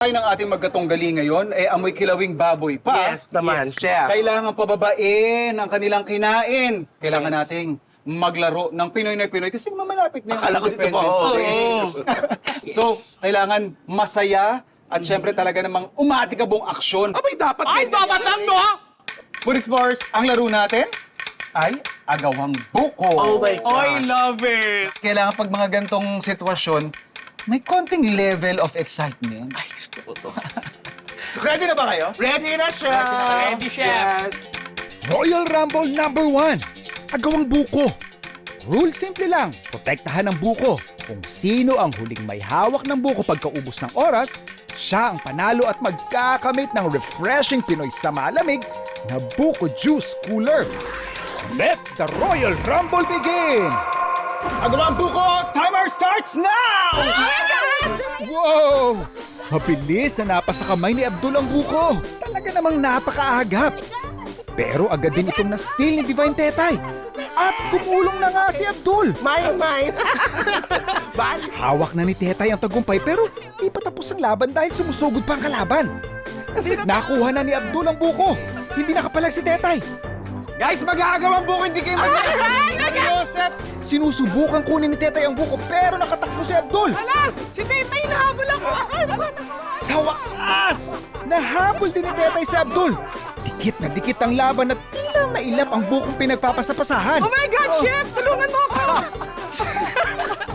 Ay ng ating magkatunggali ngayon, amoy kilawing baboy pa. Yes naman, chef. Kailangan pababain ang kanilang kinain. Kailangan nating maglaro ng Pinoy na Pinoy kasi mamalapit na yung Akala ko dito Independence pa, Day. So, kailangan masaya at syempre talaga namang umatikabong aksyon. Abay, dapat Ay, ganyan dapat yan lang, no? Food Explorers, ang laro natin ay agawang buko. Oh my God. I love it! Kailangan pag mga gantong sitwasyon, may konting level of excitement. Ay, gusto ko to. Ready na ba kayo? Ready na, chef! Ready, chef. Yes. Royal Rumble number 1. Agawang buko. Rule simple lang, protektahan ang buko. Kung sino ang huling may hawak ng buko pagkaubos ng oras, siya ang panalo at magkakamit ng refreshing Pinoy sa malamig na buko juice cooler. Let the Royal Rumble begin! Agawang buko, timer starts now! Wow! Mabilis na napasa kamay ni Abdul ang buko. Talaga namang napakaagap. Pero agad din itong na-steal ni Divine Tetay. At kumulong na nga si Abdul. Mine. Hawak na ni Tetay ang tagumpay pero di pa tapos ang laban dahil sumusugod pa ang kalaban. Nakuha na ni Abdul ang buko. Hindi nakapalag si Tetay. Guys, mag-aagawang buko, hindi kayo Joseph! Sinusubukan kunin ni Tetay ang buko pero nakatakbo si Abdul. Ala! Si Tetay nahabol ako! Sa wakas! Nahabol din ni Tetay si Abdul. Dikit na dikit ang laban at tila mailap ang bukong pinagpapasapasahan. Oh my God, Chef! Tulungan mo ako!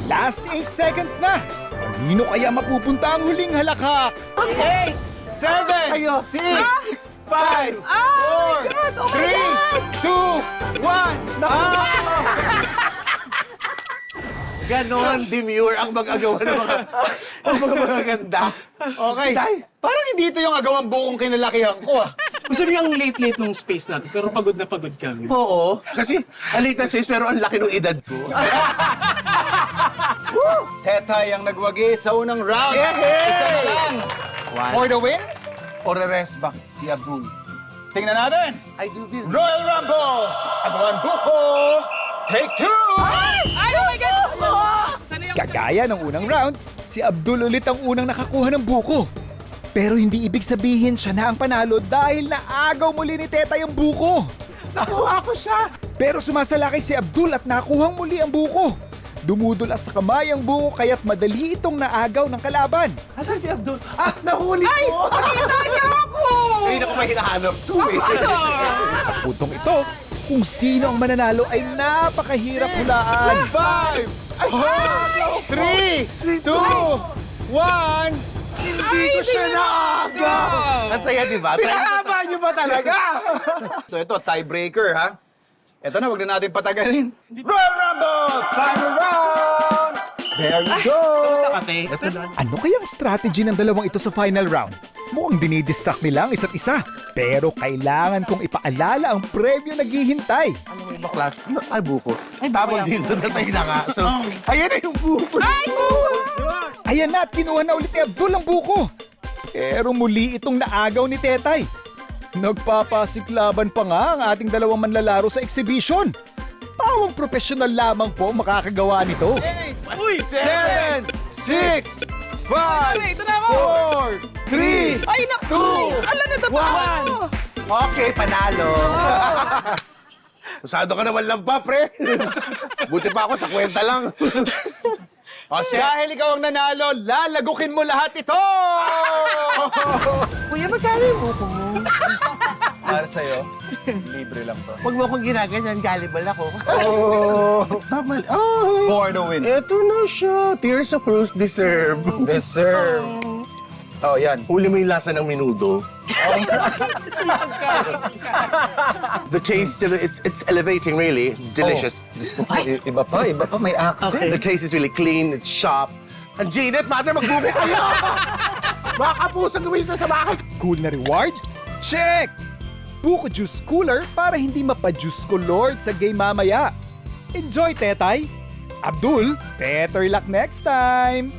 Last 8 seconds na! Kanino kaya mapupunta ang huling halakhak? 8, 7, Kayo. 6, 5, 4, Oh my God! Oh my 3, 2, 1. Ganon, demure ang mag-agawa ng mga magaganda. Okay. Parang hindi ito yung agawang bukong kinalakihan ko Gusto niyo ang late-late nung space natin, pero pagod na pagod kami. Oo, kasi alita sis, pero ang laki ng edad ko. Tetay ang nagwagi sa unang round. Yehey! Isa na lang. One. For the win or rest back si Abdul? Tingnan natin. I do this. Royal Rumble! Agawang buko! Take 2! Ay, oh my God! Sana yung... Kagaya ng unang round, si Abdul ulit ang unang nakakuha ng buko. Pero hindi ibig sabihin siya na ang panalo dahil naagaw muli ni Tetay ang buko. Nakuha ko siya. Pero sumasalakay si Abdul at nakuhang muli ang buko. Dumudulas sa kamay ang buko kaya't madali itong naagaw ng kalaban. Asan si Abdul? Ah, nahuli ko! Nakita niyo ako! Ay, naku, may hinahanap to eh. Sa puntong ito, kung sino ang mananalo ay napakahirap hulaan. 5, 4, 3, 2, 1. Hindi ko siya naagaw. Ang saya, di ba? Pinahaba niyo ba talaga? So ito, tiebreaker ha. Ito na, wag na natin patagalin. Royal Rumble! Final round! There we go! Sa kate. Ito na. Ano kayang strategy ng dalawang ito sa final round? Mukhang dinidistract nila ang isa't isa. Pero kailangan kong ipaalala ang premyo naghihintay. Ano may baklas? Ay, buko. Tapos dito na sa nga. So, ayan na yung buko. Ayan na at kinuha na ulit ni Abdul ang buko. Pero muli itong naagaw ni Tetay. Nagpapasiklaban pa nga ang ating dalawang manlalaro sa exhibition. Pawang profesional lamang po makakagawa nito. Uy! 7, 6, 5, Ito na ako! 4, 3, Ay, naku! Ala, natatawa ako! Okay, panalo. Masyado ka naman lang pa, pre. Buti pa ako sa kwenta lang. O, chef. Dahil ikaw ang nanalo, lalagukin mo lahat ito! Kuya, magkano yung buko mo? Para sa'yo, libre lang to. Huwag mo akong ginaganyan, gullible ako. Tama. For the win. Eto na siya. Tears of Rose deserve. Deserve. Oh, yan. Huli mo yung lasa ng menudo. The taste, it's elevating, really. Delicious. Iba pa, may accent. The taste is really clean, it's sharp. And Janet, mother, magbubo kayo! Mga kapuso, gawin ito sa bakit. Cool na reward? Check! Buko Juice Cooler para hindi mapa-juice ko Lord sa game mamaya. Enjoy, Tetay! Abdul, better luck next time!